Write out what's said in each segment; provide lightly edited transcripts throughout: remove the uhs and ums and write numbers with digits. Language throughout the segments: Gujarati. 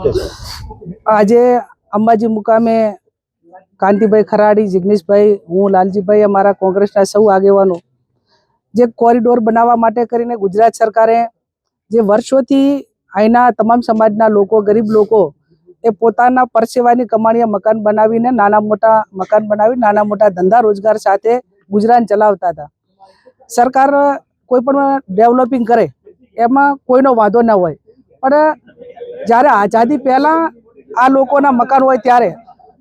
કહેશો? આજે અંબાજી મુકામે કાંતિભાઈ ખરાડી, જિગ્નેશભાઈ, હું લાલજીભાઈ, અમારા કોંગ્રેસના સૌ આગેવાનો જે કોરિડોર બનાવવા માટે કરીને ગુજરાત સરકારે જે વર્ષોથી અહીંના તમામ સમાજના લોકો, ગરીબ લોકો એ પોતાના પરસેવાની કમાણીએ મકાન બનાવીને નાના મોટા મકાન બનાવી નાના મોટા ધંધા રોજગાર સાથે ગુજરાન ચલાવતા હતા. સરકાર કોઈ પણ ડેવલપિંગ કરે એમાં કોઈનો વાંધો ના હોય, પણ જ્યારે આઝાદી પહેલાં આ લોકોના મકાન હોય ત્યારે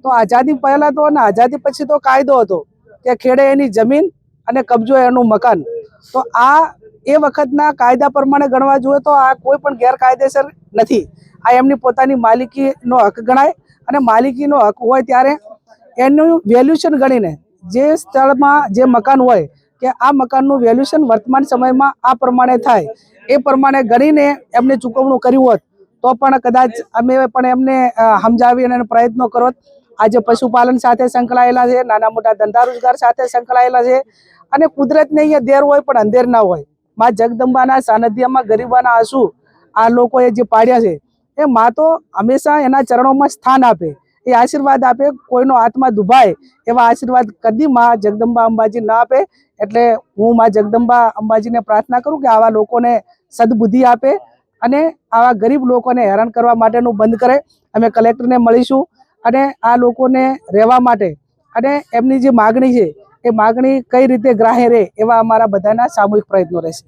તો આઝાદી પહેલાં તો અને આઝાદી પછી તો કાયદો હતો કે ખેડે એની જમીન અને કબજો એનું મકાન. તો આ એ વખતના કાયદા પ્રમાણે ગણવા જોઈએ તો આ કોઈ પણ ગેરકાયદેસર નથી. આ એમની પોતાની માલિકીનો હક ગણાય અને માલિકીનો હક હોય ત્યારે એનું વેલ્યુશન ગણીને જે સ્થળમાં જે મકાન હોય કે આ મકાનનું વેલ્યુશન વર્તમાન સમયમાં આ પ્રમાણે થાય એ પ્રમાણે ગણીને એમને ચૂકવણું કર્યું હોત તો પણ કદાચ અમે પણ એમને સમજાવી અને પ્રયત્નો કરો. આજે પશુપાલન સાથે સંકળાયેલા છે, નાના મોટા ધંધા રોજગાર સાથે સંકળાયેલા છે અને કુદરતને અહીંયા દેર હોય પણ અંધેર ના હોય. માં જગદંબાના સાનિધ્યમાં ગરીબાના આંસુ આ લોકોએ જે પાડ્યા છે એ માં તો હંમેશા એના ચરણોમાં સ્થાન આપે, એ આશીર્વાદ આપે, કોઈનો આત્મા દુભાય એવા આશીર્વાદ કદી માં જગદંબા અંબાજી ના આપે. એટલે હું માં જગદંબા અંબાજીને પ્રાર્થના કરું કે આવા લોકોને સદબુદ્ધિ આપે અને આવા ગરીબ લોકોને હેરાન કરવા માટેનું બંધ કરે. અમે કલેક્ટરને મળીશું અને આ લોકોને રહેવા માટે અને એમની જે માગણી છે એ માગણી કઈ રીતે ગ્રાહ્ય રહે એવા અમારા બધાના સામૂહિક પ્રયત્નો રહેશે.